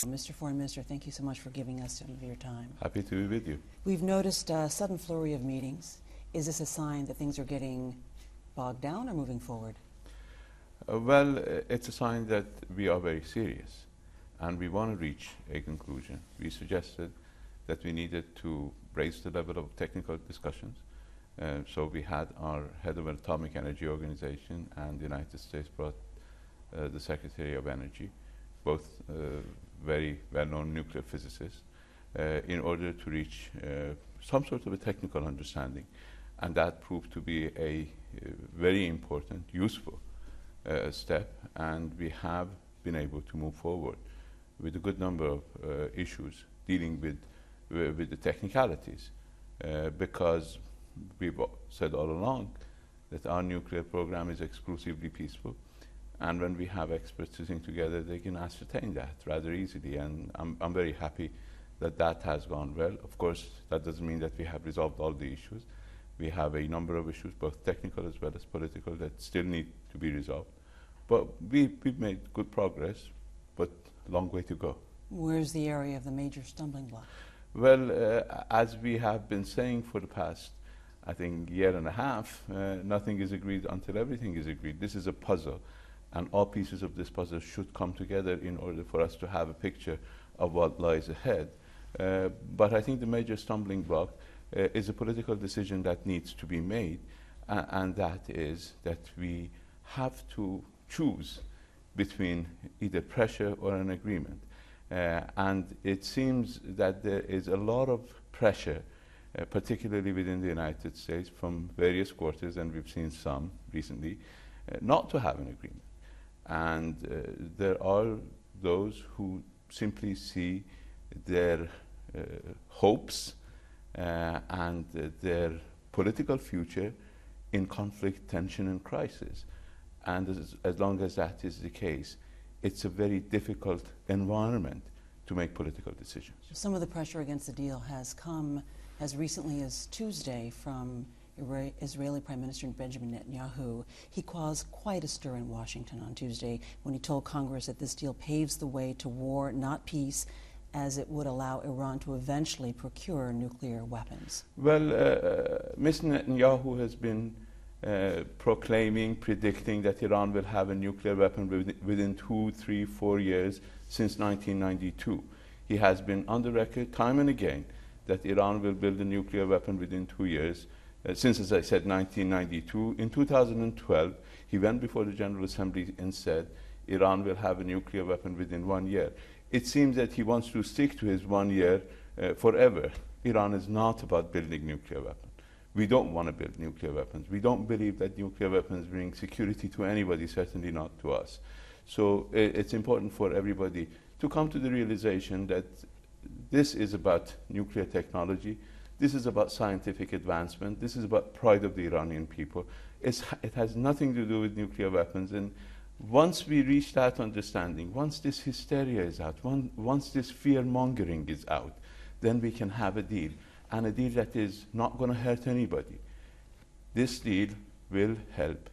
Mr. Foreign Minister, thank you so much for giving us some of your time. Happy to be with you. We've noticed a sudden flurry of meetings. Is this a sign that things are getting bogged down or moving forward? Well, it's a sign that we are very serious and we want to reach a conclusion. We suggested that we needed to raise the level of technical discussions. So we had our head of an atomic energy organization, and the United States brought the Secretary of Energy, both very well-known nuclear physicists, in order to reach some sort of a technical understanding. And that proved to be a very important, useful step, and we have been able to move forward with a good number of issues dealing with the technicalities, because we've said all along that our nuclear program is exclusively peaceful, and when we have experts sitting together, they can ascertain that rather easily, and I'm very happy that that has gone well. Of course, that doesn't mean that we have resolved all the issues. We have a number of issues, both technical as well as political, that still need to be resolved. But we've made good progress, but a long way to go. Where's the area of the major stumbling block? Well, as we have been saying for the past, I think, year and a half, nothing is agreed until everything is agreed. This is a puzzle, and all pieces of this puzzle should come together in order for us to have a picture of what lies ahead. But I think the major stumbling block is a political decision that needs to be made, and that is that we have to choose between either pressure or an agreement. And it seems that there is a lot of pressure, particularly within the United States, from various quarters, and we've seen some recently, not to have an agreement. And there are those who simply see their hopes and their political future in conflict, tension, and crisis. And as long as that is the case, it's a very difficult environment to make political decisions. Some of the pressure against the deal has come as recently as Tuesday from Israeli Prime Minister Benjamin Netanyahu. He caused quite a stir in Washington on Tuesday when he told Congress that this deal paves the way to war, not peace, as it would allow Iran to eventually procure nuclear weapons. Well, Mr. Netanyahu has been proclaiming, predicting that Iran will have a nuclear weapon within 2, 3, 4 years since 1992. He has been on the record time and again that Iran will build a nuclear weapon within 2 years, since, as I said, 1992. In 2012, he went before the General Assembly and said Iran will have a nuclear weapon within 1 year. It seems that he wants to stick to his 1 year forever. Iran is not about building nuclear weapons. We don't want to build nuclear weapons. We don't believe that nuclear weapons bring security to anybody, certainly not to us. So it's important for everybody to come to the realization that this is about nuclear technology. This is about scientific advancement. This is about pride of the Iranian people. It has nothing to do with nuclear weapons. And once we reach that understanding, once this hysteria is out, once this fear-mongering is out, then we can have a deal, and a deal that is not going to hurt anybody. This deal will help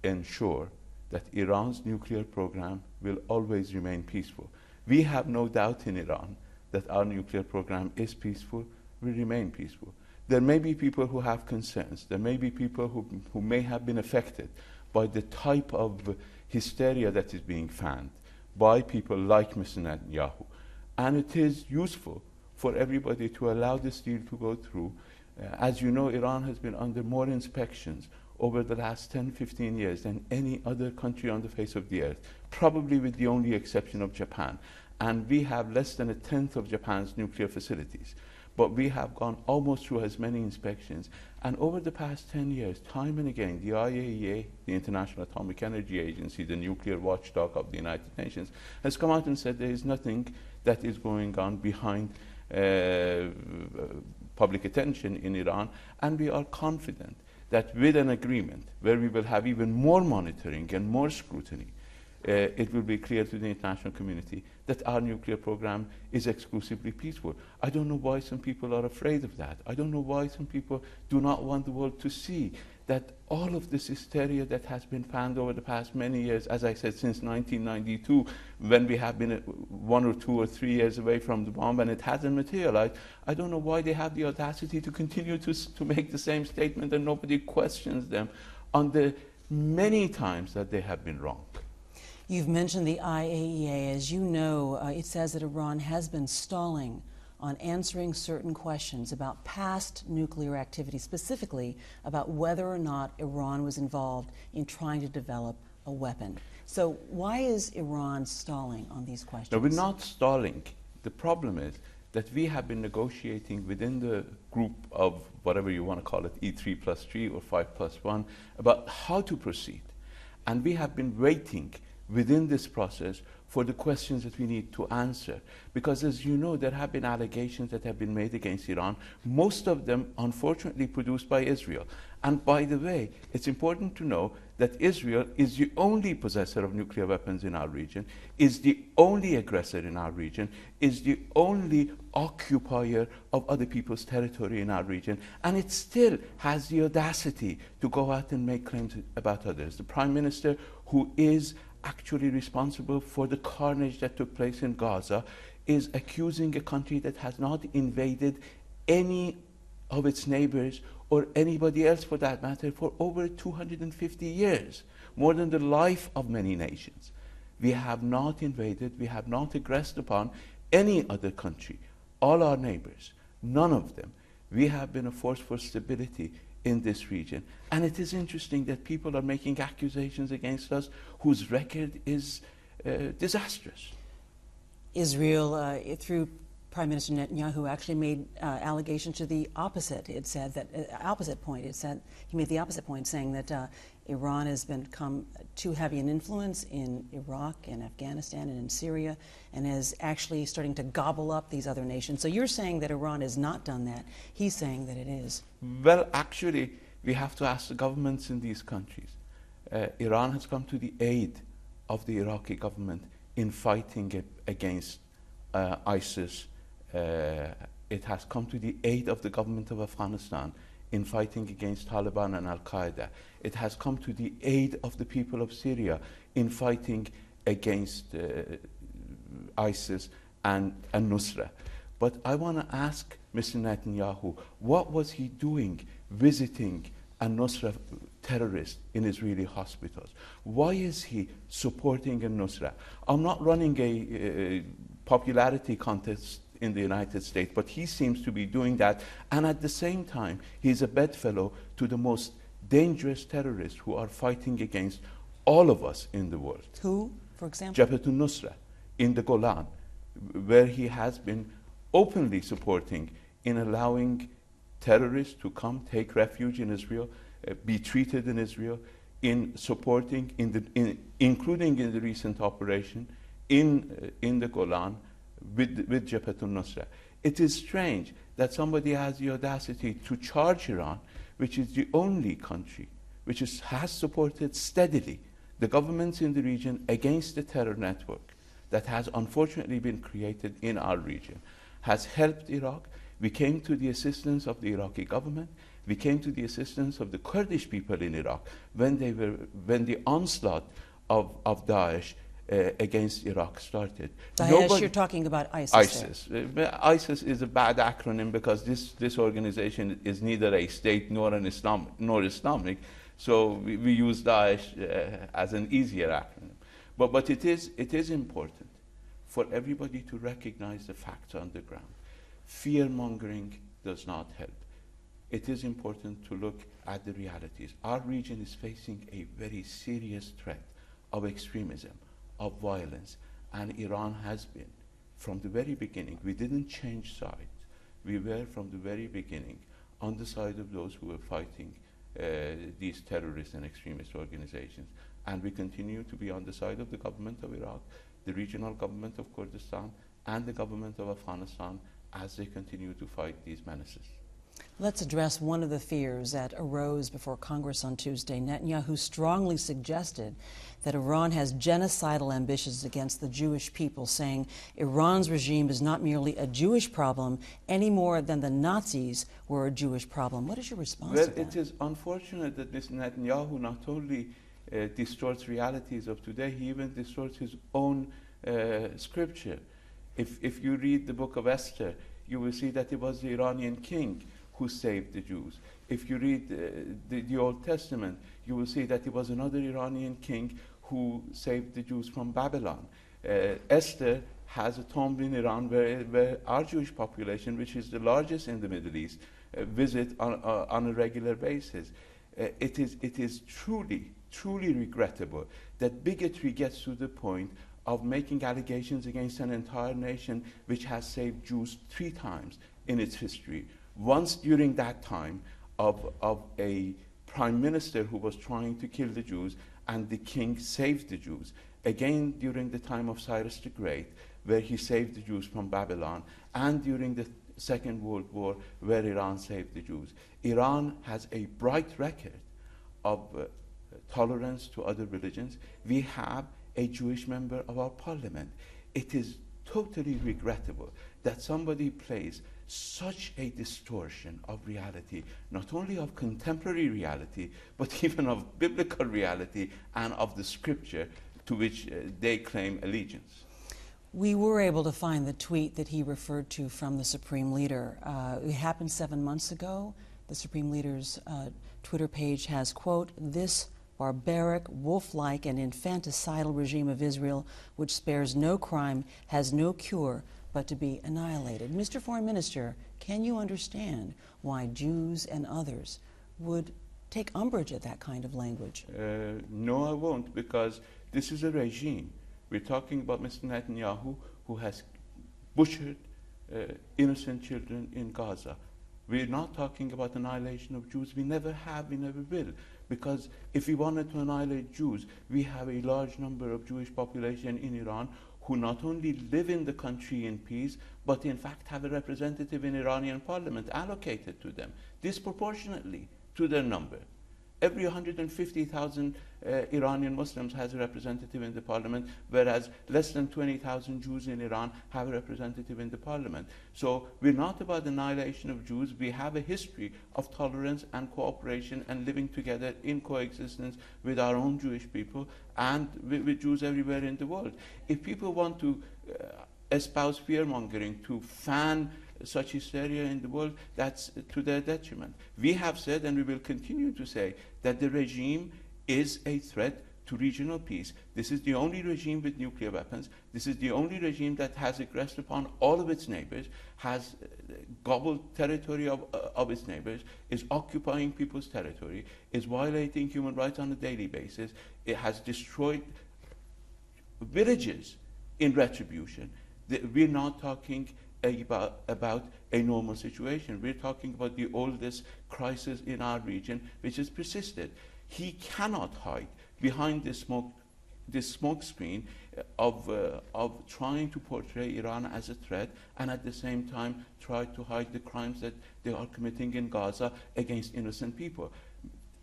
ensure that Iran's nuclear program will always remain peaceful. We have no doubt in Iran that our nuclear program is peaceful, will remain peaceful. There may be people who have concerns. There may be people who may have been affected by the type of hysteria that is being fanned by people like Mr. Netanyahu. And it is useful for everybody to allow this deal to go through. As you know, Iran has been under more inspections over the last 10, 15 years than any other country on the face of the earth, probably with the only exception of Japan. And we have less than 1/10 of Japan's nuclear facilities. But we have gone almost through as many inspections. And over the past 10 years, time and again, the IAEA, the International Atomic Energy Agency, the nuclear watchdog of the United Nations, has come out and said there is nothing that is going on behind public attention in Iran. And we are confident that with an agreement where we will have even more monitoring and more scrutiny, it will be clear to the international community that our nuclear program is exclusively peaceful. I don't know why some people are afraid of that. I don't know why some people do not want the world to see that all of this hysteria that has been fanned over the past many years, as I said, since 1992, when we have been 1 or 2 or 3 years away from the bomb and it hasn't materialized, I don't know why they have the audacity to continue to make the same statement and nobody questions them on the many times that they have been wrong. You've mentioned the IAEA. As you know, it says that Iran has been stalling on answering certain questions about past nuclear activity, specifically about whether or not Iran was involved in trying to develop a weapon. So why is Iran stalling on these questions? No, we're not stalling. The problem is that we have been negotiating within the group of whatever you want to call it, E3+3 or 5+1, about how to proceed. And we have been waiting within this process for the questions that we need to answer. Because as you know, there have been allegations that have been made against Iran, most of them unfortunately produced by Israel. And by the way, it's important to know that Israel is the only possessor of nuclear weapons in our region, is the only aggressor in our region, is the only occupier of other people's territory in our region, and it still has the audacity to go out and make claims about others. The Prime Minister, who is actually responsible for the carnage that took place in Gaza, is accusing a country that has not invaded any of its neighbors or anybody else for that matter for over 250 years, more than the life of many nations. We have not invaded, we have not aggressed upon any other country, all our neighbors, none of them. We have been a force for stability in this region. And it is interesting that people are making accusations against us whose record is disastrous. Israel, through Prime Minister Netanyahu, actually made allegations to the opposite. It said that, opposite point, it said, he made the opposite point, saying that Iran has become too heavy an influence in Iraq and Afghanistan and in Syria, and is actually starting to gobble up these other nations. So you're saying that Iran has not done that. He's saying that it is. Well, actually, we have to ask the governments in these countries. Iran has come to the aid of the Iraqi government in fighting against ISIS. It has come to the aid of the government of Afghanistan in fighting against Taliban and Al-Qaeda. It has come to the aid of the people of Syria in fighting against ISIS and Nusra. But I want to ask Mr. Netanyahu, what was he doing visiting a Nusra terrorist in Israeli hospitals? Why is he supporting a Nusra? I'm not running a popularity contest in the United States, but he seems to be doing that. And at the same time, he's a bedfellow to the most dangerous terrorists who are fighting against all of us in the world. Who, for example? Jabhat al-Nusra in the Golan, where he has been openly supporting in allowing terrorists to come take refuge in Israel, be treated in Israel, in supporting, including in the recent operation in the Golan with Jabhat al-Nusra. It is strange that somebody has the audacity to charge Iran, which is the only country which has supported steadily the governments in the region against the terror network that has unfortunately been created in our region, has helped Iraq. We came to the assistance of the Iraqi government. We came to the assistance of the Kurdish people in Iraq when the onslaught of Daesh against Iraq started. Daesh, you're talking about ISIS. ISIS. ISIS is a bad acronym because this organization is neither a state nor Islamic. So we use Daesh as an easier acronym. But it is important for everybody to recognize the facts on the ground. Fear-mongering does not help. It is important to look at the realities. Our region is facing a very serious threat of extremism, of violence, and Iran has been. From the very beginning, we didn't change sides. We were from the very beginning on the side of those who were fighting these terrorist and extremist organizations. And we continue to be on the side of the government of Iraq, the regional government of Kurdistan, and the government of Afghanistan as they continue to fight these menaces. Let's address one of the fears that arose before Congress on Tuesday. Netanyahu strongly suggested that Iran has genocidal ambitions against the Jewish people, saying Iran's regime is not merely a Jewish problem any more than the Nazis were a Jewish problem. What is your response Well, to that? it is unfortunate that this Netanyahu not only distorts realities of today, he even distorts his own scripture. If you read the book of Esther, you will see that it was the Iranian king who saved the Jews. If you read the Old Testament, you will see that it was another Iranian king who saved the Jews from Babylon. Esther has a tomb in Iran where our Jewish population, which is the largest in the Middle East, visit on a regular basis. It is truly regrettable that bigotry gets to the point of making allegations against an entire nation which has saved Jews 3 times in its history. Once during that time of a prime minister who was trying to kill the Jews, and the king saved the Jews. Again during the time of Cyrus the Great, where he saved the Jews from Babylon, and during the Second World War, where Iran saved the Jews. Iran has a bright record of tolerance to other religions. We have a Jewish member of our parliament. It is totally regrettable that somebody plays such a distortion of reality, not only of contemporary reality, but even of biblical reality and of the scripture to which they claim allegiance. We were able to find the tweet that he referred to from the Supreme Leader. It happened 7 months ago. The Supreme Leader's Twitter page has, quote, "This barbaric, wolf-like, and infanticidal regime of Israel, which spares no crime, has no cure but to be annihilated." Mr. Foreign Minister, can you understand why Jews and others would take umbrage at that kind of language? No, I won't, because this is a regime. We're talking about Mr. Netanyahu, who has butchered innocent children in Gaza. We're not talking about annihilation of Jews. We never have, we never will. Because if we wanted to annihilate Jews, we have a large number of Jewish population in Iran who not only live in the country in peace, but in fact have a representative in Iranian parliament allocated to them, disproportionately to their number. Every 150,000 Iranian Muslims has a representative in the parliament, whereas less than 20,000 Jews in Iran have a representative in the parliament. So we're not about annihilation of Jews. We have a history of tolerance and cooperation and living together in coexistence with our own Jewish people and with Jews everywhere in the world. If people want to espouse fear-mongering, to fan such hysteria in the world, that's to their detriment. We have said, and we will continue to say, that the regime is a threat to regional peace. This is the only regime with nuclear weapons. This is the only regime that has aggressed upon all of its neighbors, has gobbled territory of its neighbors, is occupying people's territory, is violating human rights on a daily basis. It has destroyed villages in retribution. We're not talking about a normal situation. We're talking about the oldest crisis in our region, which has persisted. He cannot hide behind this smoke screen of trying to portray Iran as a threat, and at the same time try to hide the crimes that they are committing in Gaza against innocent people.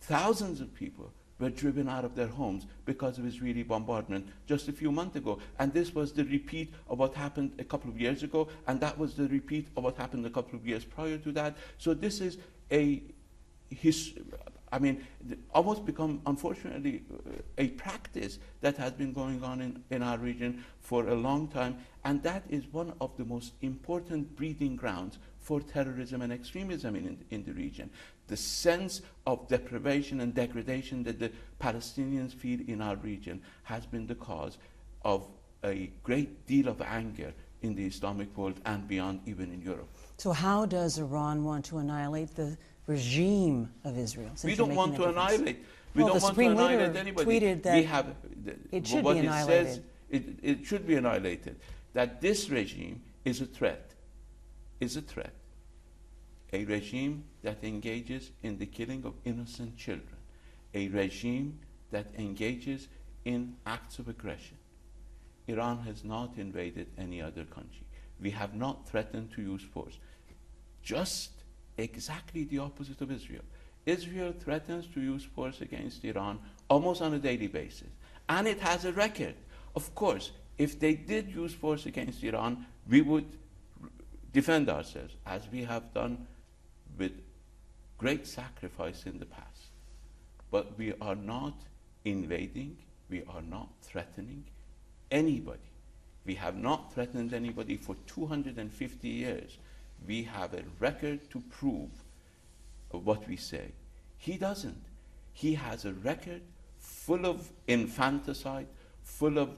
Thousands of people were driven out of their homes because of Israeli bombardment just a few months ago. And this was the repeat of what happened a couple of years ago, and that was the repeat of what happened a couple of years prior to that. So this is almost become, unfortunately, a practice that has been going on in our region for a long time, and that is one of the most important breeding grounds for terrorism and extremism in the region. The sense of deprivation and degradation that the Palestinians feel in our region has been the cause of a great deal of anger in the Islamic world and beyond, even in Europe. So how does Iran want to annihilate the regime of Israel? We don't want to annihilate. We Well, don't the want to Supreme annihilate Leader anybody. tweeted that we have, it should what be it annihilated. says, it should be annihilated. That this regime is a threat. A regime that engages in the killing of innocent children. A regime that engages in acts of aggression. Iran has not invaded any other country. We have not threatened to use force. Just exactly the opposite of Israel. Israel threatens to use force against Iran almost on a daily basis. And it has a record. Of course, if they did use force against Iran, we would defend ourselves, as we have done with great sacrifice in the past. But we are not invading, we are not threatening anybody. We have not threatened anybody for 250 years. We have a record to prove what we say. He doesn't. He has a record full of infanticide, full of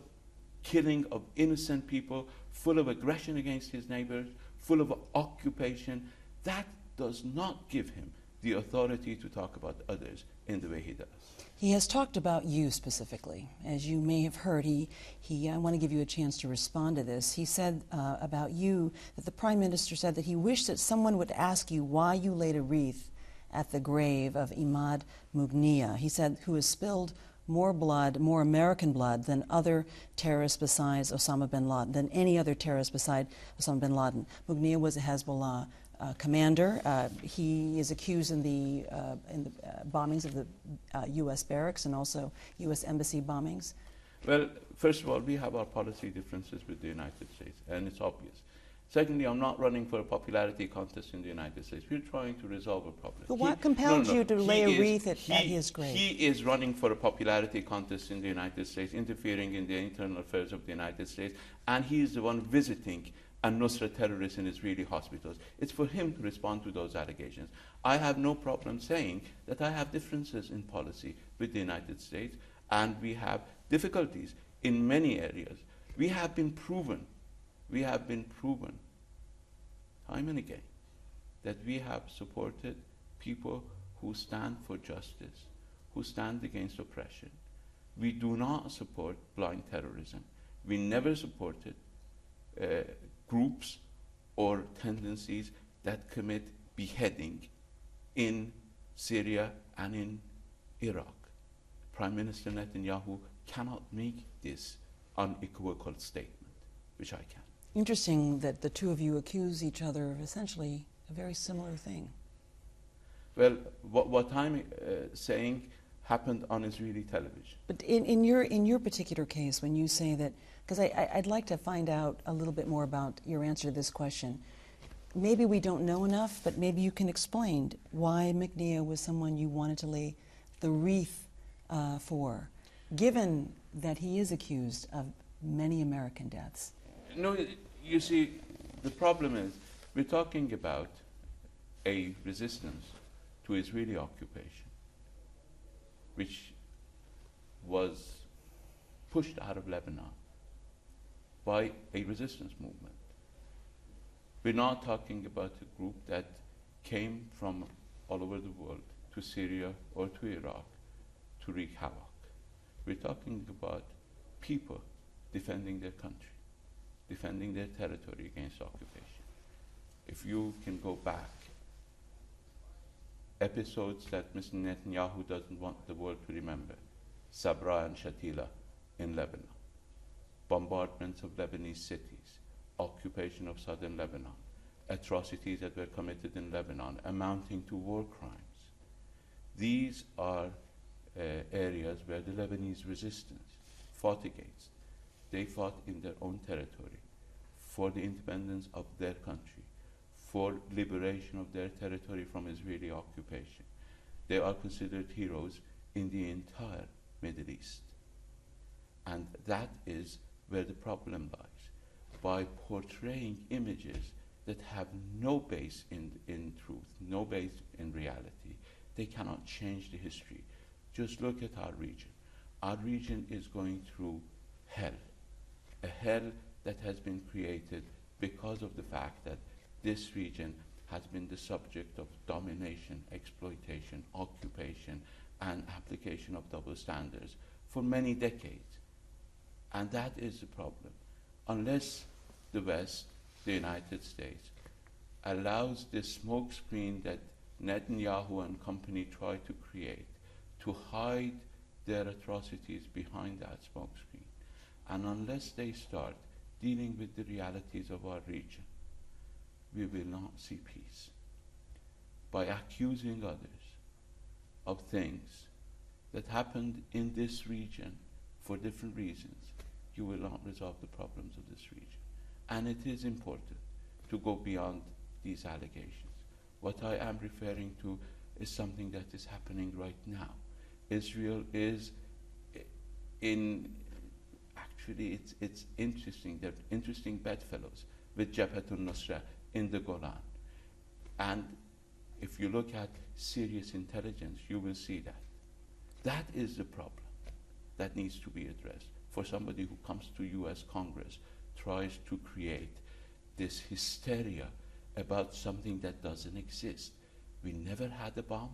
killing of innocent people, full of aggression against his neighbors, full of occupation. That does not give him the authority to talk about others in the way he does. He has talked about you specifically. As you may have heard, I want to give you a chance to respond to this. He said about you that the Prime Minister said that he wished that someone would ask you why you laid a wreath at the grave of Imad Mughniyeh. He said, who has spilled more blood, more American blood than other terrorists besides Osama bin Laden, than any other terrorist beside Osama bin Laden. Mughniyeh was a Hezbollah commander. He is accused in the bombings of the U.S. barracks and also U.S. embassy bombings. Well, first of all, we have our policy differences with the United States, and it's obvious. Secondly, I'm not running for a popularity contest in the United States. We're trying to resolve a problem. But what compelled you to lay a wreath at his grave? He is running for a popularity contest in the United States, interfering in the internal affairs of the United States, and he is the one visiting al-Nusra terrorists in Israeli hospitals. It's for him to respond to those allegations. I have no problem saying that I have differences in policy with the United States, and we have difficulties in many areas. We have been proven time and again that we have supported people who stand for justice, who stand against oppression. We do not support blind terrorism. We never supported groups or tendencies that commit beheading in Syria and in Iraq. Prime Minister Netanyahu cannot make this unequivocal statement, which I can. Interesting that the two of you accuse each other of essentially a very similar thing. Well, what I'm saying happened on Israeli television. But in your particular case, when you say that, because I'd like to find out a little bit more about your answer to this question. Maybe we don't know enough, but maybe you can explain why Mughniyeh was someone you wanted to lay the wreath for, given that he is accused of many American deaths. No, you see, the problem is we're talking about a resistance to Israeli occupation, which was pushed out of Lebanon by a resistance movement. We're not talking about a group that came from all over the world to Syria or to Iraq to wreak havoc. We're talking about people defending their country, defending their territory against occupation. If you can go back, episodes that Mr. Netanyahu doesn't want the world to remember, Sabra and Shatila in Lebanon, bombardments of Lebanese cities, occupation of southern Lebanon, atrocities that were committed in Lebanon amounting to war crimes. These are areas where the Lebanese resistance fought against. They fought in their own territory for the independence of their country, for liberation of their territory from Israeli occupation. They are considered heroes in the entire Middle East. And that is where the problem lies. By portraying images that have no base in truth, no base in reality, they cannot change the history. Just look at our region. Our region is going through hell, a hell that has been created because of the fact that this region has been the subject of domination, exploitation, occupation, and application of double standards for many decades. And that is the problem. Unless the West, the United States, allows this smokescreen that Netanyahu and company try to create to hide their atrocities behind that smokescreen, and unless they start dealing with the realities of our region, we will not see peace. by accusing others of things that happened in this region for different reasons, you will not resolve the problems of this region. And it is important to go beyond these allegations. What I am referring to is something that is happening right now. Israel is actually it's interesting. They're interesting bedfellows with Jabhat al-Nusra in the Golan. And if you look at serious intelligence, you will see that. That is the problem that needs to be addressed. For somebody who comes to U.S. Congress, tries to create this hysteria about something that doesn't exist. We never had a bomb.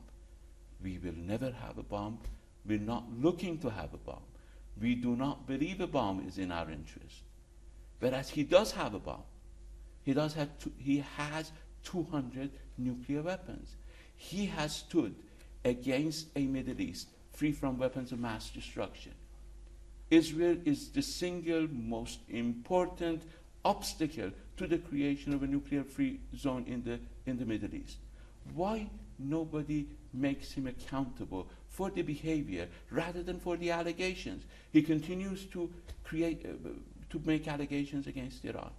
We will never have a bomb. We're not looking to have a bomb. We do not believe a bomb is in our interest. Whereas he does have a bomb. He has 200 nuclear weapons. He has stood against a Middle East free from weapons of mass destruction. Israel is the single most important obstacle to the creation of a nuclear-free zone in the Middle East. Why nobody makes him accountable for the behavior rather than for the allegations? He continues to make allegations against Iran.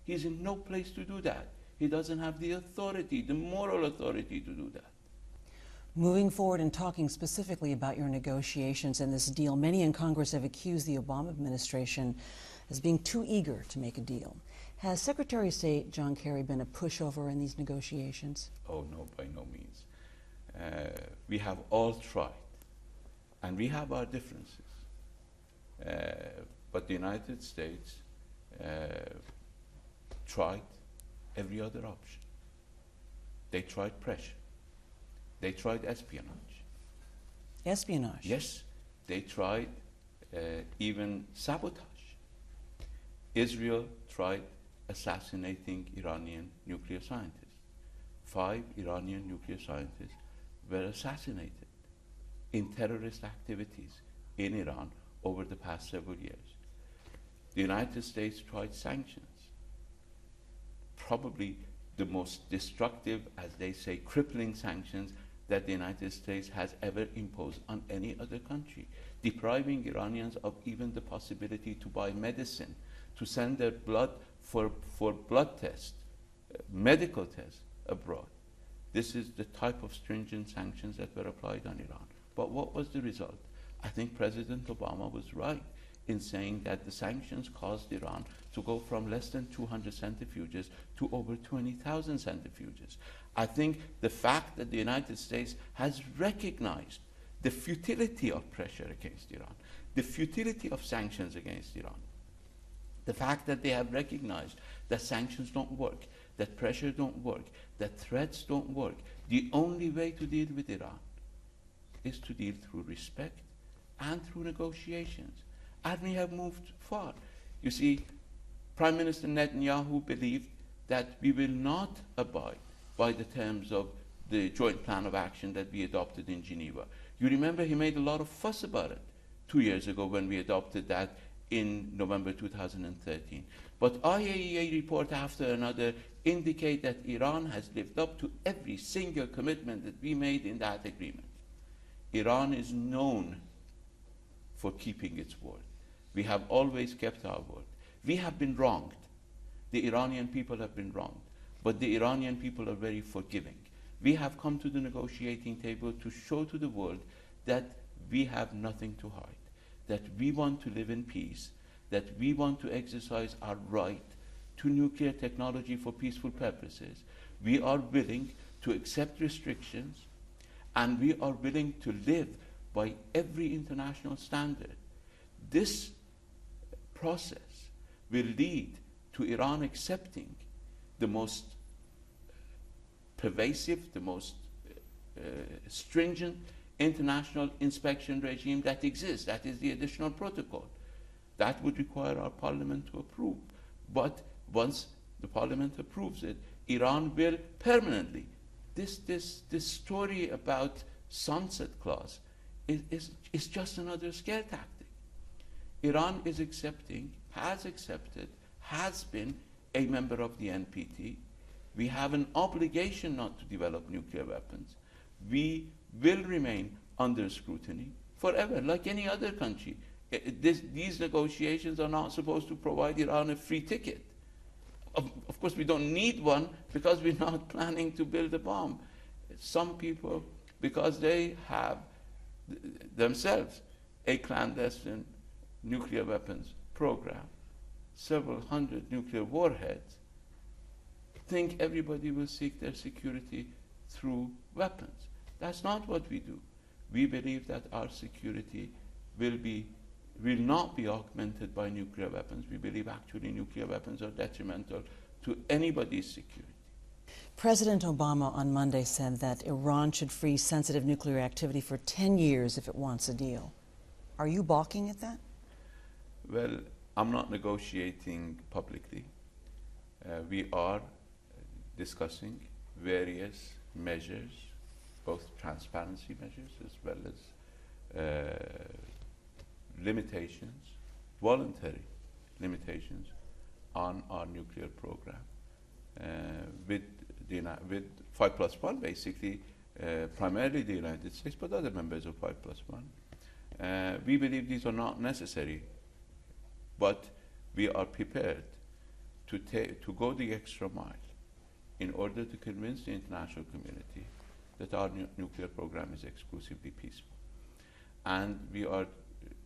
He's in no place to do that. He doesn't have the authority, the moral authority to do that. Moving forward and talking specifically about your negotiations and this deal, many in Congress have accused the Obama administration as being too eager to make a deal. Has Secretary of State John Kerry been a pushover in these negotiations? Oh, no, by no means. We have all tried, and we have our differences. But the United States tried every other option. They tried pressure. They tried espionage. Espionage? Yes, they tried even sabotage. Israel tried assassinating Iranian nuclear scientists. 5 Iranian nuclear scientists were assassinated in terrorist activities in Iran over the past several years. The United States tried sanctions. Probably the most destructive, as they say, crippling sanctions that the United States has ever imposed on any other country, depriving Iranians of even the possibility to buy medicine, to send their blood for blood tests, medical tests abroad. This is the type of stringent sanctions that were applied on Iran. But what was the result? I think President Obama was right in saying that the sanctions caused Iran to go from less than 200 centrifuges to over 20,000 centrifuges. I think the fact that the United States has recognized the futility of pressure against Iran, the futility of sanctions against Iran, the fact that they have recognized that sanctions don't work, that pressure don't work, that threats don't work. The only way to deal with Iran is to deal through respect and through negotiations. And we have moved far. You see, Prime Minister Netanyahu believed that we will not abide by the terms of the joint plan of action that we adopted in Geneva. You remember he made a lot of fuss about it 2 years ago when we adopted that in November 2013. But IAEA report after another indicate that Iran has lived up to every single commitment that we made in that agreement. Iran is known for keeping its word. We have always kept our word. We have been wronged. The Iranian people have been wronged. But the Iranian people are very forgiving. We have come to the negotiating table to show to the world that we have nothing to hide, that we want to live in peace, that we want to exercise our right to nuclear technology for peaceful purposes. We are willing to accept restrictions, and we are willing to live by every international standard. This process will lead to Iran accepting the most pervasive, the most stringent international inspection regime that exists. That is the additional protocol. That would require our parliament to approve. But once the parliament approves it, Iran will permanently. This story about sunset clause is just another scare tactic. Iran is accepting, has accepted, has been a member of the NPT. We have an obligation not to develop nuclear weapons. We will remain under scrutiny forever, like any other country. These negotiations are not supposed to provide Iran a free ticket. Of course, we don't need one because we're not planning to build a bomb. Some people, because they have themselves a clandestine nuclear weapons program, several hundred nuclear warheads, think everybody will seek their security through weapons. That's not what we do. We believe that our security will not be augmented by nuclear weapons. We believe actually nuclear weapons are detrimental to anybody's security. President Obama on Monday said that Iran should freeze sensitive nuclear activity for 10 years if it wants a deal. Are you balking at that? Well, I'm not negotiating publicly. We are discussing various measures, both transparency measures as well as limitations, voluntary limitations on our nuclear program. With 5+1, basically, primarily the United States, but other members of 5+1. We believe these are not necessary, but we are prepared to go the extra mile in order to convince the international community that our nuclear program is exclusively peaceful. And we are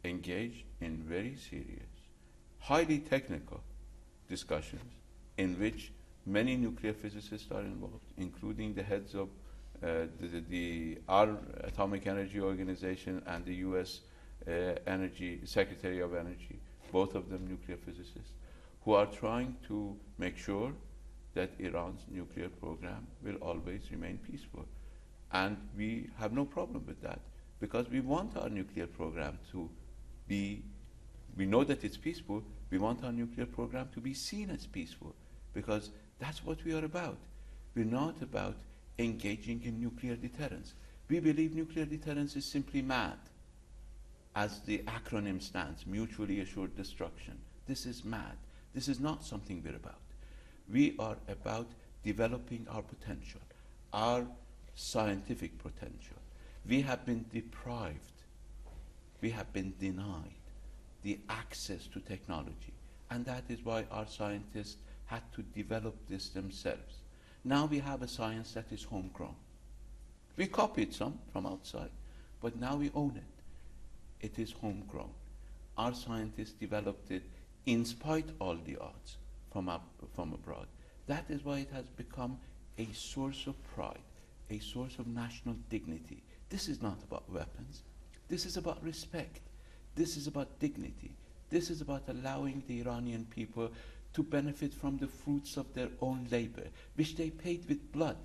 engaged in very serious, highly technical discussions in which many nuclear physicists are involved, including the heads of our Atomic Energy Organization and the U.S. Secretary of Energy, both of them nuclear physicists, who are trying to make sure that Iran's nuclear program will always remain peaceful. And we have no problem with that, because we want our nuclear program to be, we know that it's peaceful, we want our nuclear program to be seen as peaceful, because that's what we are about. We're not about engaging in nuclear deterrence. We believe nuclear deterrence is simply MAD, as the acronym stands, mutually assured destruction. This is MAD. This is not something we're about. We are about developing our potential, our scientific potential. We have been deprived, we have been denied the access to technology, and that is why our scientists had to develop this themselves. Now we have a science that is homegrown. We copied some from outside, but now we own it. It is homegrown. Our scientists developed it in spite of all the odds from abroad. That is why it has become a source of pride, a source of national dignity. This is not about weapons. This is about respect. This is about dignity. This is about allowing the Iranian people to benefit from the fruits of their own labor, which they paid with blood.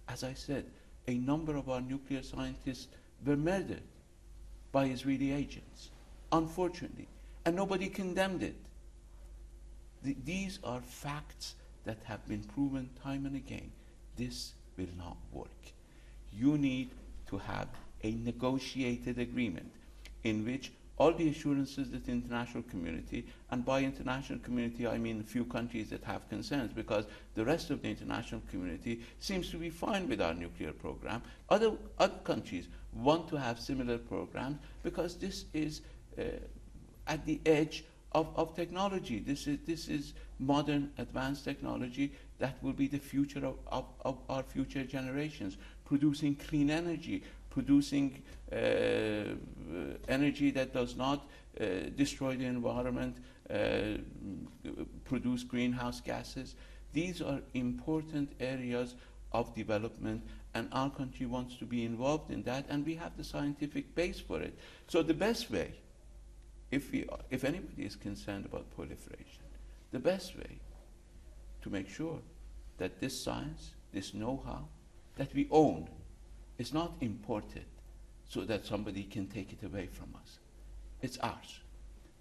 As I said, a number of our nuclear scientists were murdered by Israeli agents, unfortunately, and nobody condemned it. These are facts that have been proven time and again. This will not work. You need to have a negotiated agreement in which all the assurances that the international community, and by international community I mean a few countries that have concerns, because the rest of the international community seems to be fine with our nuclear program. Other countries want to have similar programs because this is at the edge of technology. This is modern, advanced technology that will be the future of our future generations, producing clean energy, producing energy that does not destroy the environment, produce greenhouse gases. These are important areas of development, and our country wants to be involved in that, and we have the scientific base for it. So the best way, if anybody is concerned about proliferation, the best way to make sure that this science, this know-how that we own, is not imported so that somebody can take it away from us. It's ours.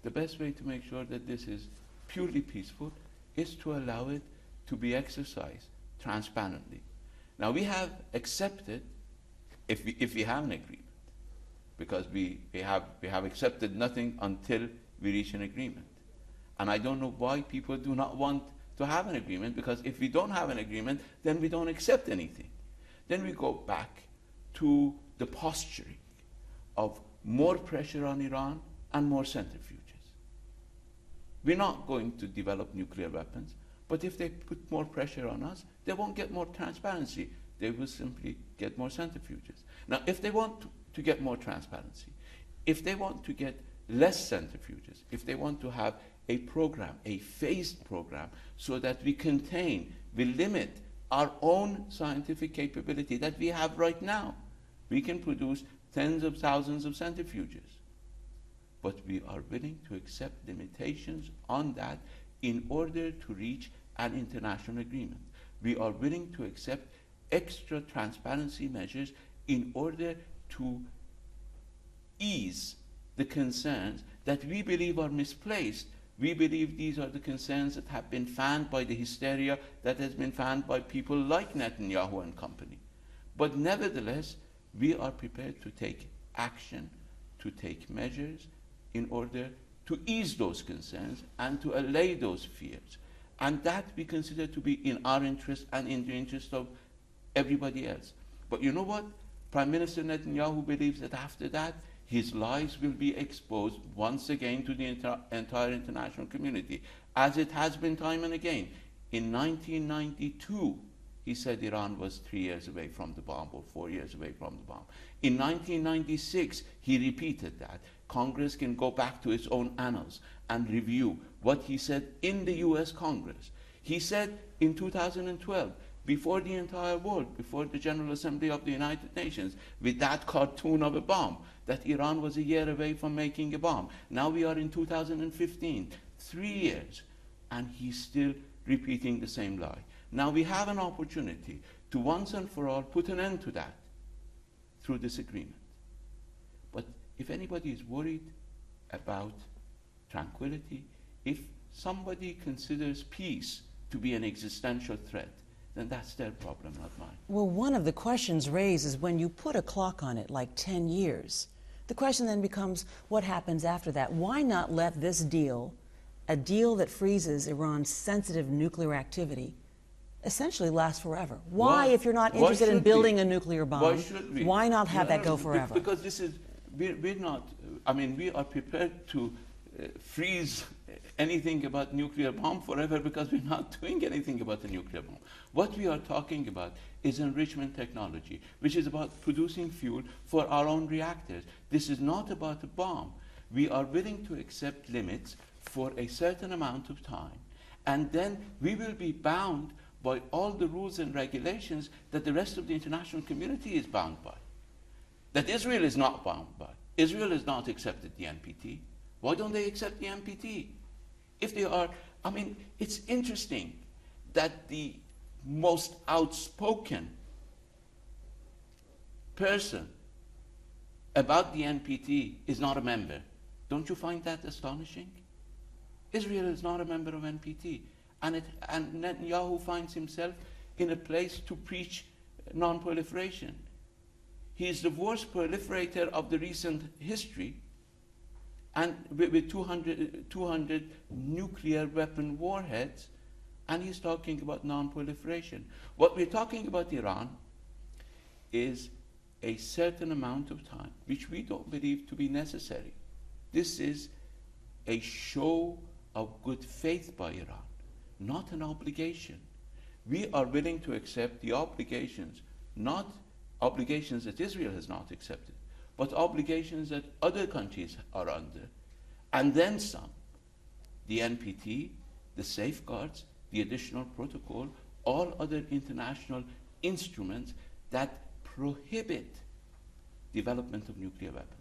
The best way to make sure that this is purely peaceful is to allow it to be exercised transparently. Now we have accepted, if we have an agreement, because we have accepted nothing until we reach an agreement. And I don't know why people do not want to have an agreement, because if we don't have an agreement, then we don't accept anything. Then we go back to the posturing of more pressure on Iran and more centrifuges. We're not going to develop nuclear weapons, but if they put more pressure on us, they won't get more transparency. They will simply get more centrifuges. Now, if they want to get more transparency, if they want to get less centrifuges, if they want to have a program, a phased program, so that we contain, we limit our own scientific capability that we have right now. We can produce tens of thousands of centrifuges. But we are willing to accept limitations on that in order to reach an international agreement. We are willing to accept extra transparency measures in order to ease the concerns that we believe are misplaced. We believe these are the concerns that have been fanned by the hysteria that has been fanned by people like Netanyahu and company. But nevertheless, we are prepared to take action, to take measures in order to ease those concerns and to allay those fears. And that we consider to be in our interest and in the interest of everybody else. But you know what? Prime Minister Netanyahu believes that after that, his lies will be exposed once again to the entire international community, as it has been time and again. In 1992, he said Iran was 3 years away from the bomb, or 4 years away from the bomb. In 1996, he repeated that. Congress can go back to its own annals and review what he said in the US Congress. He said in 2012, before the entire world, before the General Assembly of the United Nations, with that cartoon of a bomb, that Iran was a year away from making a bomb. Now we are in 2015, 3 years, and he's still repeating the same lie. Now we have an opportunity to once and for all put an end to that through this agreement. But if anybody is worried about tranquility, if somebody considers peace to be an existential threat, then that's their problem, not mine. Well, one of the questions raised is when you put a clock on it, like 10 years, the question then becomes, what happens after that? Why not let this deal, a deal that freezes Iran's sensitive nuclear activity, essentially last forever? Why, if you're not interested in building a nuclear bomb, why not have that go forever? Because this is, we're not, I mean, we are prepared to freeze anything about nuclear bomb forever because we're not doing anything about the nuclear bomb. What we are talking about is enrichment technology, which is about producing fuel for our own reactors. This is not about a bomb. We are willing to accept limits for a certain amount of time, and then we will be bound by all the rules and regulations that the rest of the international community is bound by, that Israel is not bound by. Israel has not accepted the NPT. Why don't they accept the NPT? If they are, I mean, it's interesting that the most outspoken person about the NPT is not a member. Don't you find that astonishing? Israel is not a member of NPT. And Netanyahu finds himself in a place to preach non-proliferation. He is the worst proliferator of the recent history, and with 200 nuclear weapon warheads, and he's talking about non-proliferation. What we're talking about Iran is a certain amount of time, which we don't believe to be necessary. This is a show of good faith by Iran, not an obligation. We are willing to accept the obligations, not obligations that Israel has not accepted, but obligations that other countries are under, and then some. The NPT, the safeguards, the additional protocol, all other international instruments that prohibit development of nuclear weapons.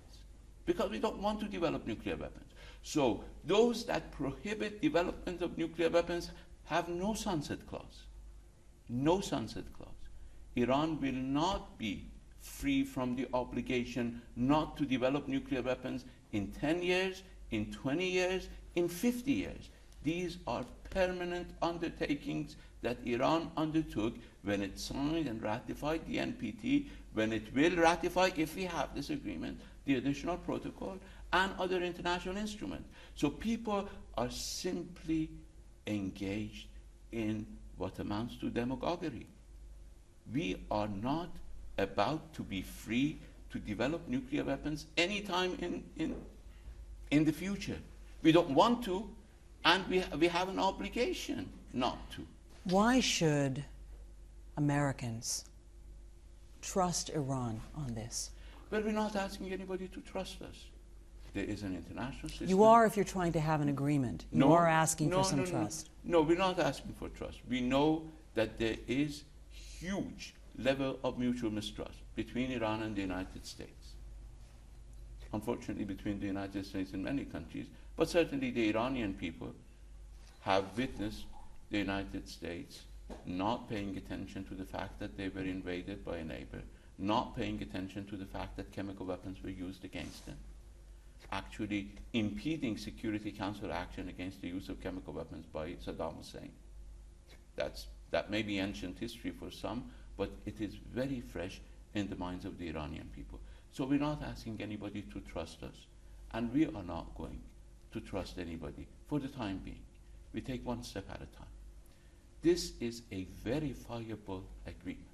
Because we don't want to develop nuclear weapons. So those that prohibit development of nuclear weapons have no sunset clause. No sunset clause. Iran will not be free from the obligation not to develop nuclear weapons in 10 years, in 20 years, in 50 years. These are permanent undertakings that Iran undertook when it signed and ratified the NPT, when it will ratify, if we have this agreement, the additional protocol and other international instruments. So people are simply engaged in what amounts to demagoguery. We are not about to be free to develop nuclear weapons anytime in the future. We don't want to, and we have an obligation not to. Why should Americans trust Iran on this? Well, we're not asking anybody to trust us. There is an international system. You are if you're trying to have an agreement. You are asking for some no, trust. No, we're not asking for trust. We know that there is huge level of mutual mistrust between Iran and the United States. Unfortunately, between the United States and many countries, but certainly the Iranian people have witnessed the United States not paying attention to the fact that they were invaded by a neighbor, not paying attention to the fact that chemical weapons were used against them, actually impeding Security Council action against the use of chemical weapons by Saddam Hussein. That may be ancient history for some, but it is very fresh in the minds of the Iranian people. So we're not asking anybody to trust us, and we are not going to trust anybody for the time being. We take one step at a time. This is a verifiable agreement.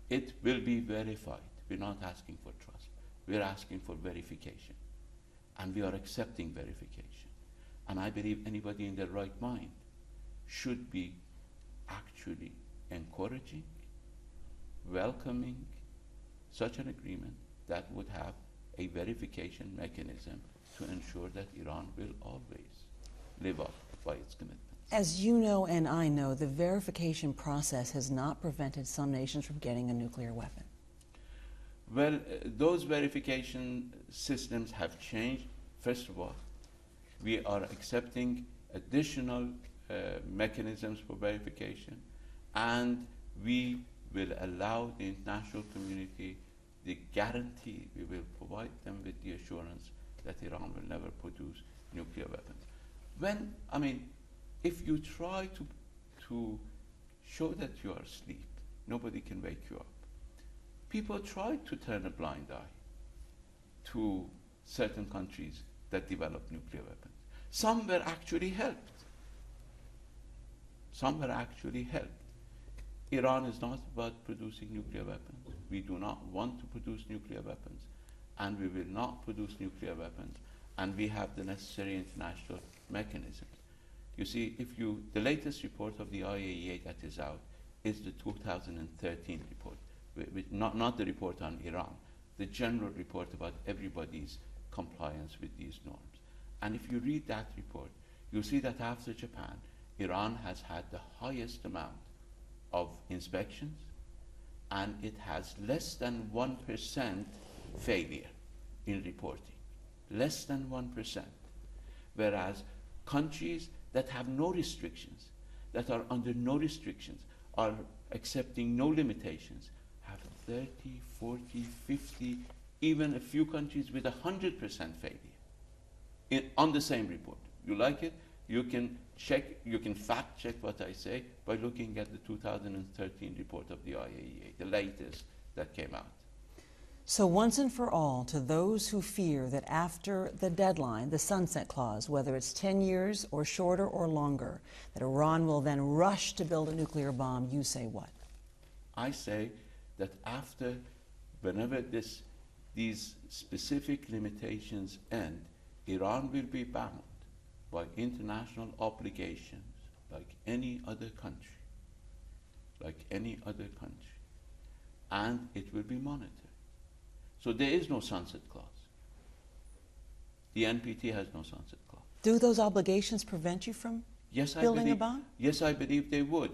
It will be verified. We're not asking for trust. We're asking for verification. And we are accepting verification. And I believe anybody in their right mind should be actually encouraging, welcoming such an agreement that would have a verification mechanism to ensure that Iran will always live up by its commitments. As you know and I know, the verification process has not prevented some nations from getting a nuclear weapon. Well, those verification systems have changed. First of all, we are accepting additional mechanisms for verification, and we will allow the international community the guarantee, we will provide them with the assurance that Iran will never produce nuclear weapons. If you try to show that you are asleep, nobody can wake you up. People try to turn a blind eye to certain countries that develop nuclear weapons. Some were actually helped. Some were actually helped. Iran is not about producing nuclear weapons. We do not want to produce nuclear weapons, and we will not produce nuclear weapons, and we have the necessary international mechanisms. You see, the latest report of the IAEA that is out is the 2013 report, not the report on Iran, the general report about everybody's compliance with these norms. And if you read that report, you'll see that after Japan, Iran has had the highest amount of inspections, and it has less than 1% failure in reporting. Less than 1%. Whereas countries that have no restrictions, that are under no restrictions, are accepting no limitations, have 30, 40, 50, even a few countries with 100% failure on the same report. You like it? You can check, you can fact check what I say by looking at the 2013 report of the IAEA, the latest that came out. So once and for all, to those who fear that after the deadline, the sunset clause, whether it's 10 years or shorter or longer, that Iran will then rush to build a nuclear bomb, you say what? I say that whenever these specific limitations end, Iran will be bound by international obligations like any other country, and it will be monitored. So there is no sunset clause. The NPT has no sunset clause. Do those obligations prevent you from building a bomb? Yes, I believe they would.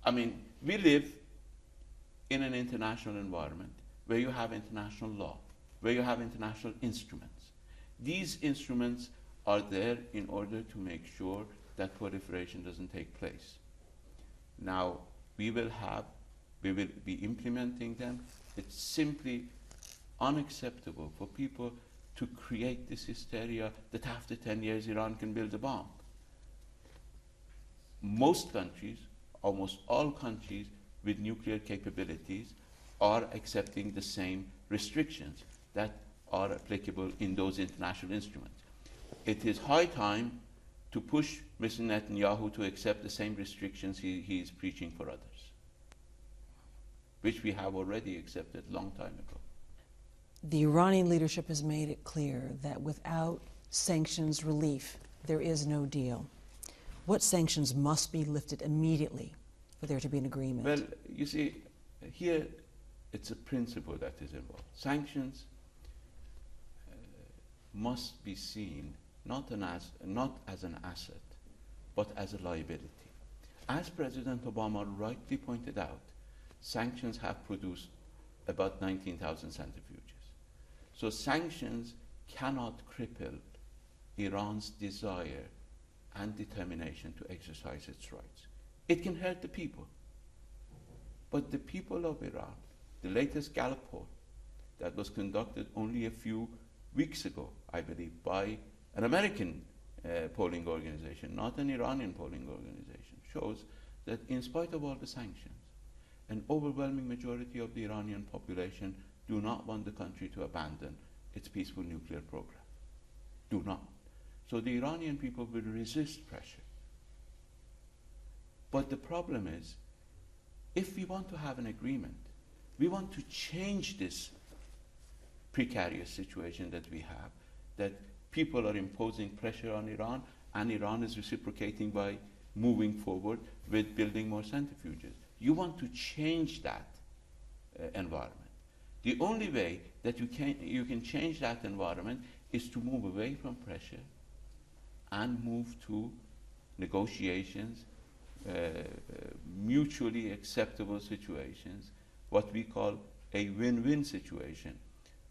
We live in an international environment where you have international law, where you have international instruments. These instruments are there in order to make sure that proliferation doesn't take place. Now, we will be implementing them. It's simply unacceptable for people to create this hysteria that after 10 years Iran can build a bomb. Most countries, almost all countries with nuclear capabilities, are accepting the same restrictions that are applicable in those international instruments. It is high time to push Mr. Netanyahu to accept the same restrictions he is preaching for others, which we have already accepted a long time ago. The Iranian leadership has made it clear that without sanctions relief, there is no deal. What sanctions must be lifted immediately for there to be an agreement? Well, you see, here it's a principle that is involved. Sanctions must be seen not as an asset, but as a liability. As President Obama rightly pointed out, sanctions have produced about 19,000 centrifuges. So sanctions cannot cripple Iran's desire and determination to exercise its rights. It can hurt the people. But the people of Iran, the latest Gallup poll that was conducted only a few weeks ago, I believe, by an American polling organization, not an Iranian polling organization, shows that in spite of all the sanctions, an overwhelming majority of the Iranian population do not want the country to abandon its peaceful nuclear program. Do not. So the Iranian people will resist pressure. But the problem is, if we want to have an agreement, we want to change this precarious situation that we have, that people are imposing pressure on Iran, and Iran is reciprocating by moving forward with building more centrifuges. You want to change that environment. The only way that you can change that environment is to move away from pressure and move to negotiations, mutually acceptable situations, what we call a win-win situation,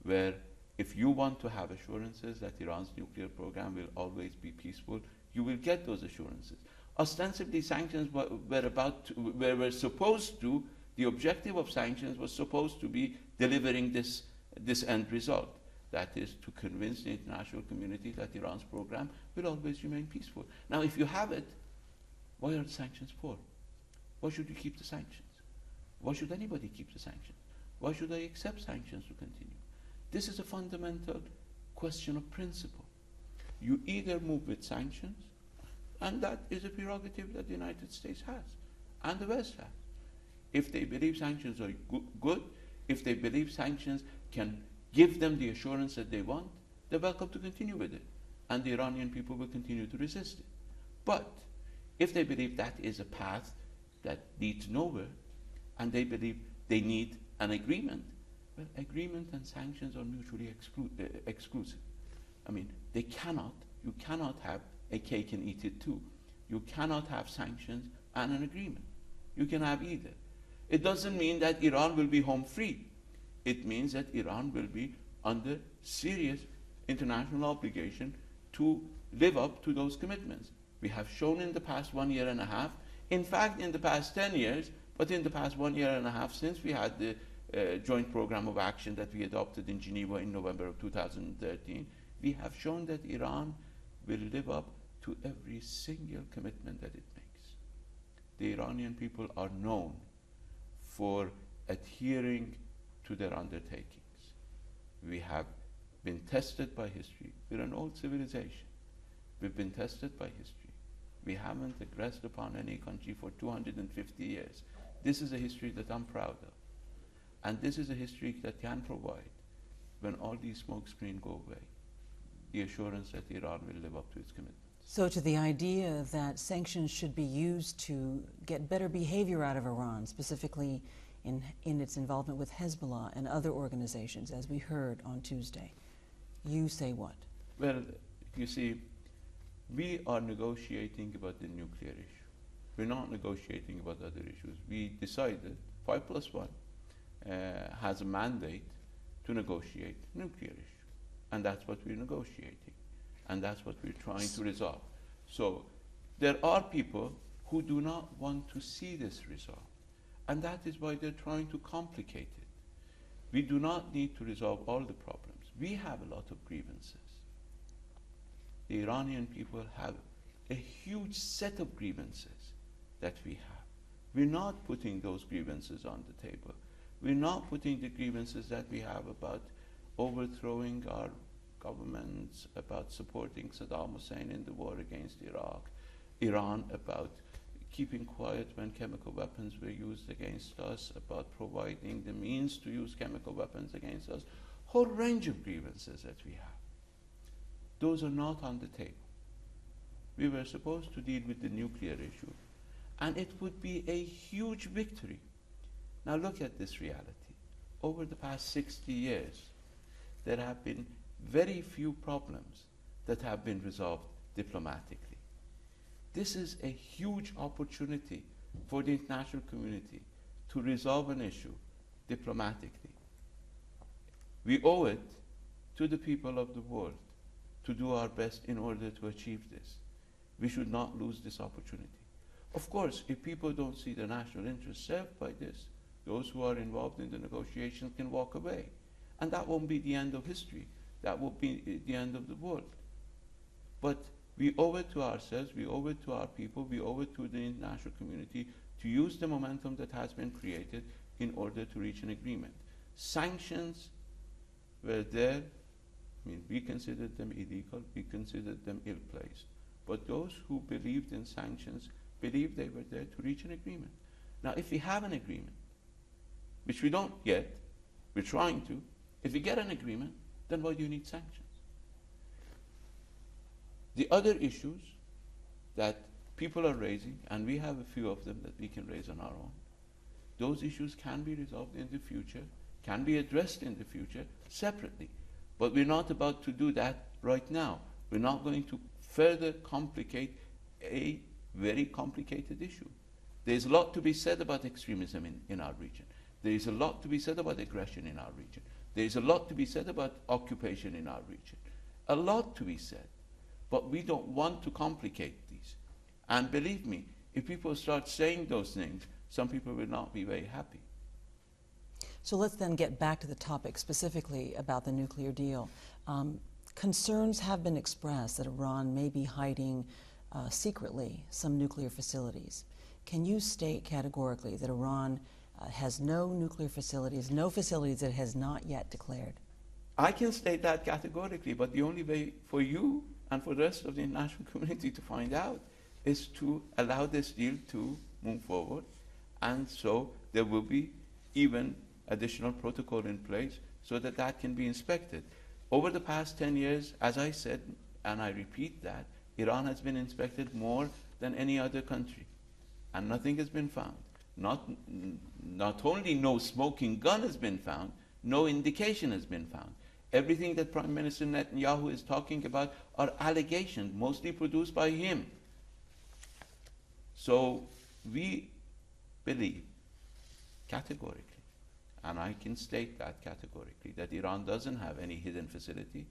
where if you want to have assurances that Iran's nuclear program will always be peaceful, you will get those assurances. Ostensibly, sanctions were supposed to, the objective of sanctions was supposed to be delivering this end result. That is, to convince the international community that Iran's program will always remain peaceful. Now, if you have it, why are the sanctions for? Why should you keep the sanctions? Why should anybody keep the sanctions? Why should I accept sanctions to continue? This is a fundamental question of principle. You either move with sanctions, and that is a prerogative that the United States has, and the West has. If they believe sanctions are good, if they believe sanctions can give them the assurance that they want, they're welcome to continue with it, and the Iranian people will continue to resist it. But if they believe that is a path that leads nowhere, and they believe they need an agreement, well, agreement and sanctions are mutually exclusive. I mean, you cannot have a cake and eat it too. You cannot have sanctions and an agreement. You can have either. It doesn't mean that Iran will be home free. It means that Iran will be under serious international obligation to live up to those commitments. We have shown in the past 1 year and a half, in fact in the past 10 years, but in the past 1 year and a half since we had the joint program of action that we adopted in Geneva in November of 2013, we have shown that Iran will live up to every single commitment that it makes. The Iranian people are known for adhering to their undertakings. We have been tested by history. We're an old civilization. We've been tested by history. We haven't aggressed upon any country for 250 years. This is a history that I'm proud of. And this is a history that can provide, when all these smoke screens go away, the assurance that Iran will live up to its commitments. So to the idea that sanctions should be used to get better behavior out of Iran, specifically in its involvement with Hezbollah and other organizations, as we heard on Tuesday, you say what? Well, you see, we are negotiating about the nuclear issue. We're not negotiating about other issues. We decided 5+1 has a mandate to negotiate nuclear issue. And that's what we're negotiating. And that's what we're trying to resolve. So there are people who do not want to see this resolved. And that is why they're trying to complicate it. We do not need to resolve all the problems. We have a lot of grievances. The Iranian people have a huge set of grievances that we have. We're not putting those grievances on the table. We're not putting the grievances that we have about overthrowing our governments about supporting Saddam Hussein in the war against Iraq, Iran about keeping quiet when chemical weapons were used against us, about providing the means to use chemical weapons against us, whole range of grievances that we have. Those are not on the table. We were supposed to deal with the nuclear issue, and it would be a huge victory. Now look at this reality. Over the past 60 years, there have been very few problems that have been resolved diplomatically. This is a huge opportunity for the international community to resolve an issue diplomatically. We owe it to the people of the world to do our best in order to achieve this. We should not lose this opportunity. Of course, if people don't see the national interest served by this, those who are involved in the negotiations can walk away. And that won't be the end of history. That will be the end of the world. But we owe it to ourselves, we owe it to our people, we owe it to the international community to use the momentum that has been created in order to reach an agreement. Sanctions were there. I mean, we considered them illegal, we considered them ill-placed. But those who believed in sanctions believed they were there to reach an agreement. Now, if we have an agreement, which we don't yet, we're trying to, if we get an agreement, then why do you need sanctions? The other issues that people are raising, and we have a few of them that we can raise on our own, those issues can be resolved in the future, can be addressed in the future separately. But we're not about to do that right now. We're not going to further complicate a very complicated issue. There's a lot to be said about extremism in our region. There is a lot to be said about aggression in our region. There is a lot to be said about occupation in our region. A lot to be said. But we don't want to complicate these. And believe me, if people start saying those things, some people will not be very happy. So let's then get back to the topic specifically about the nuclear deal. Concerns have been expressed that Iran may be hiding secretly some nuclear facilities. Can you state categorically that Iran has no nuclear facilities, no facilities that it has not yet declared? I can state that categorically, but the only way for you and for the rest of the international community to find out is to allow this deal to move forward. And so there will be even additional protocol in place so that that can be inspected. Over the past 10 years, as I said, and I repeat that, Iran has been inspected more than any other country, and nothing has been found. Not only no smoking gun has been found, no indication has been found. Everything that Prime Minister Netanyahu is talking about are allegations, mostly produced by him. So we believe categorically, and I can state that categorically, that Iran doesn't have any hidden facility.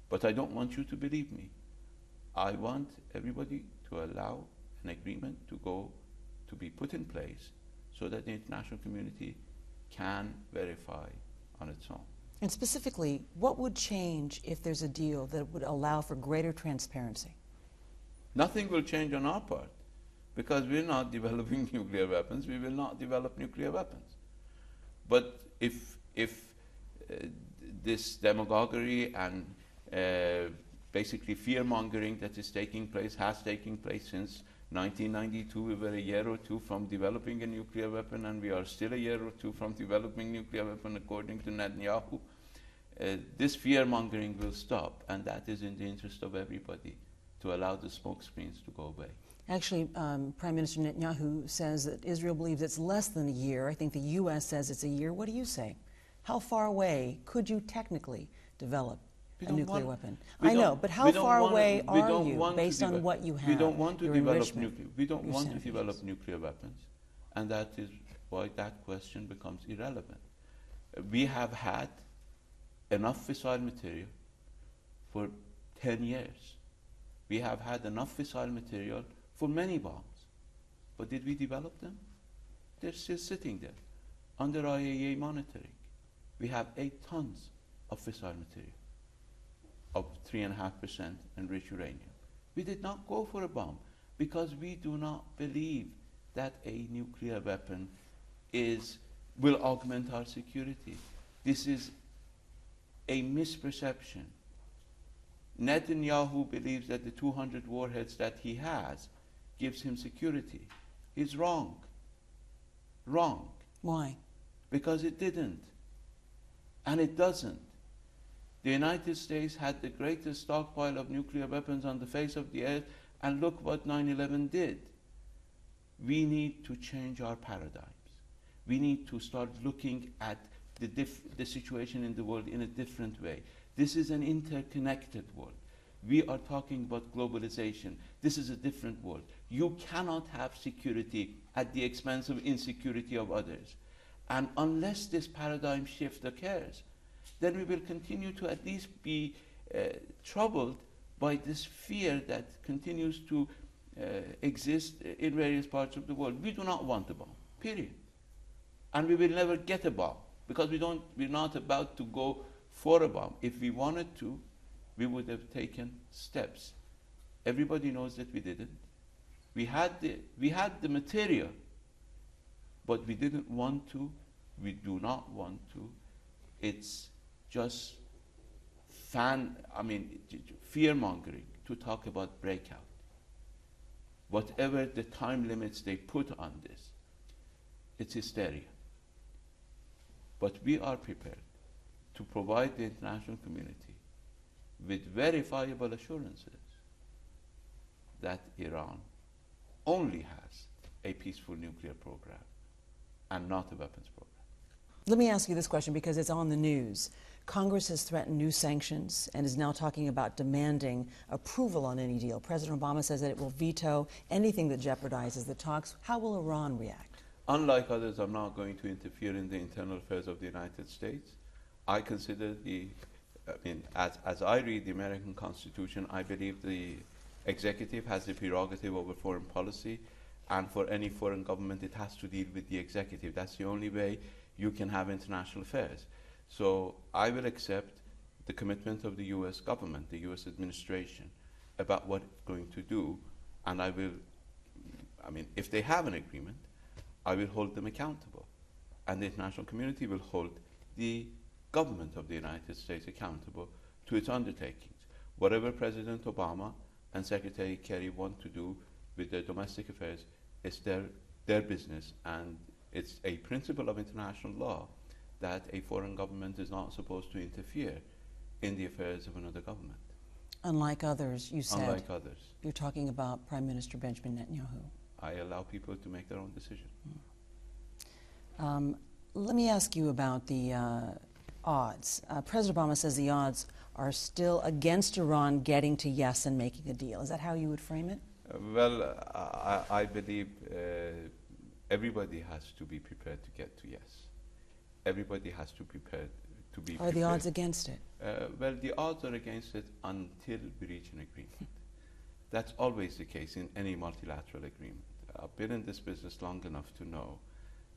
But I don't want you to believe me. I want everybody to allow an agreement to be put in place so that the international community can verify on its own. And specifically, what would change if there's a deal that would allow for greater transparency? Nothing will change on our part, because we're not developing nuclear weapons. We will not develop nuclear weapons. But if this demagoguery and basically fear-mongering that is taking place, has taken place since 1992, we were a year or two from developing a nuclear weapon, and we are still a year or two from developing a nuclear weapon, according to Netanyahu. This fear-mongering will stop, and that is in the interest of everybody, to allow the smoke screens to go away. Actually, Prime Minister Netanyahu says that Israel believes it's less than a year. I think the U.S. says it's a year. What do you say? How far away could you technically develop a nuclear weapon? I know, but how far away are you based on what you have? We don't want to develop nuclear. We don't want to develop nuclear weapons, and that is why that question becomes irrelevant. We have had enough fissile material for 10 years. We have had enough fissile material for many bombs. But did we develop them? They're still sitting there under IAEA monitoring. We have 8 tons of fissile material of 3.5% enriched uranium. We did not go for a bomb because we do not believe that a nuclear weapon will augment our security. This is a misperception Netanyahu believes that the 200 warheads that he has gives him security. He's wrong. Wrong. Why? Because it didn't. And it doesn't. The United States had the greatest stockpile of nuclear weapons on the face of the earth, and look what 9/11 did. We need to change our paradigms. We need to start looking at the situation in the world in a different way. This is an interconnected world. We are talking about globalization. This is a different world. You cannot have security at the expense of insecurity of others. And unless this paradigm shift occurs, then we will continue to at least be troubled by this fear that continues to exist in various parts of the world. We do not want a bomb, period. And we will never get a bomb, because we're not about to go for a bomb. If we wanted to, we would have taken steps. Everybody knows that we didn't. We had the material, but we didn't want to. We do not want to. It's just fear-mongering to talk about breakout. Whatever the time limits they put on this, it's hysteria. But we are prepared to provide the international community with verifiable assurances that Iran only has a peaceful nuclear program and not a weapons program. Let me ask you this question because it's on the news. Congress has threatened new sanctions and is now talking about demanding approval on any deal. President Obama says that it will veto anything that jeopardizes the talks. How will Iran react? Unlike others, I'm not going to interfere in the internal affairs of the United States. I consider as I read the American Constitution, I believe the executive has the prerogative over foreign policy, and for any foreign government, it has to deal with the executive. That's the only way you can have international affairs. So I will accept the commitment of the U.S. government, the U.S. administration, about what it's going to do, and if they have an agreement, I will hold them accountable. And the international community will hold the government of the United States accountable to its undertakings. Whatever President Obama and Secretary Kerry want to do with their domestic affairs is their business, and it's a principle of international law that a foreign government is not supposed to interfere in the affairs of another government. Unlike others, you said. Unlike others. You're talking about Prime Minister Benjamin Netanyahu. I allow people to make their own decision. Let me ask you about the odds. President Obama says the odds are still against Iran getting to yes and making a deal. Is that how you would frame it? I believe everybody has to be prepared to get to yes. Everybody has to be prepared. Are the odds against it? The odds are against it until we reach an agreement. That's always the case in any multilateral agreement. I've been in this business long enough to know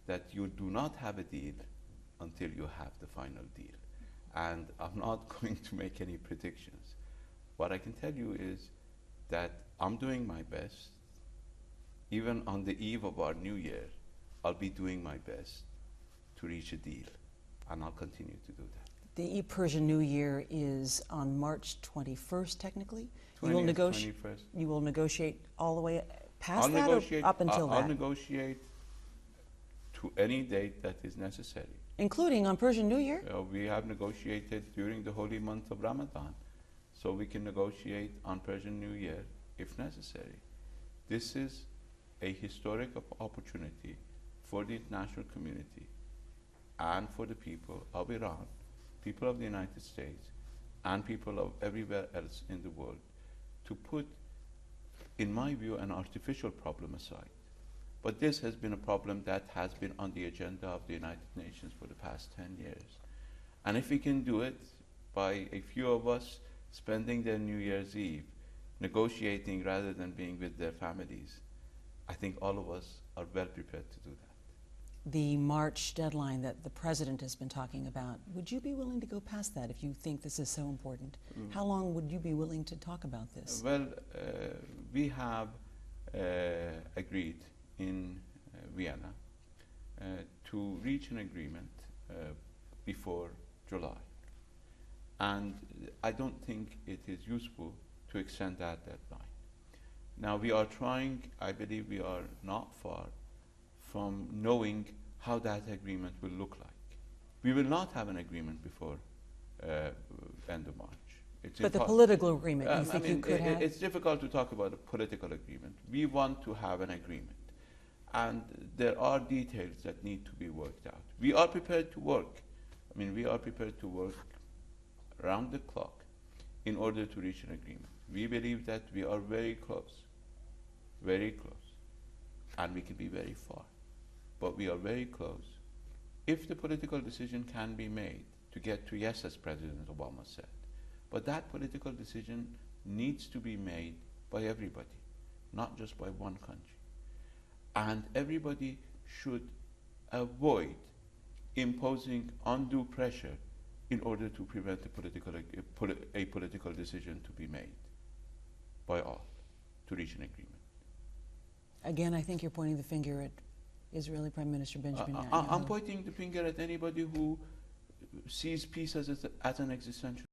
that you do not have a deal until you have the final deal. And I'm not going to make any predictions. What I can tell you is that I'm doing my best. Even on the eve of our new year, I'll be doing my best to reach a deal, and I'll continue to do that. The Persian New Year is on March 21st, technically. 21st. You will negotiate all the way past that, or up until that? I'll negotiate to any date that is necessary. Including on Persian New Year? We have negotiated during the holy month of Ramadan, so we can negotiate on Persian New Year if necessary. This is a historic opportunity for the international community and for the people of Iran, people of the United States, and people of everywhere else in the world to put, in my view, an artificial problem aside. But this has been a problem that has been on the agenda of the United Nations for the past 10 years. And if we can do it by a few of us spending their New Year's Eve negotiating rather than being with their families, I think all of us are well prepared to do that. The March deadline that the President has been talking about, would you be willing to go past that if you think this is so important? How long would you be willing to talk about this? We have agreed in Vienna to reach an agreement before July. And I don't think it is useful to extend that deadline. Now we are trying, I believe we are not far from knowing how that agreement will look like. We will not have an agreement before end of March. But the political agreement, you think I mean, you could have? it's difficult to talk about a political agreement. We want to have an agreement. And there are details that need to be worked out. We are prepared to work. I mean, we are prepared to work around the clock in order to reach an agreement. We believe that we are very close, and we can be very far. But we are very close. If the political decision can be made to get to yes, as President Obama said, but that political decision needs to be made by everybody, not just by one country. And everybody should avoid imposing undue pressure in order to prevent a political decision to be made by all to reach an agreement. Again, I think you're pointing the finger at Israeli Prime Minister Benjamin Netanyahu. I'm pointing the finger at anybody who sees peace as an existential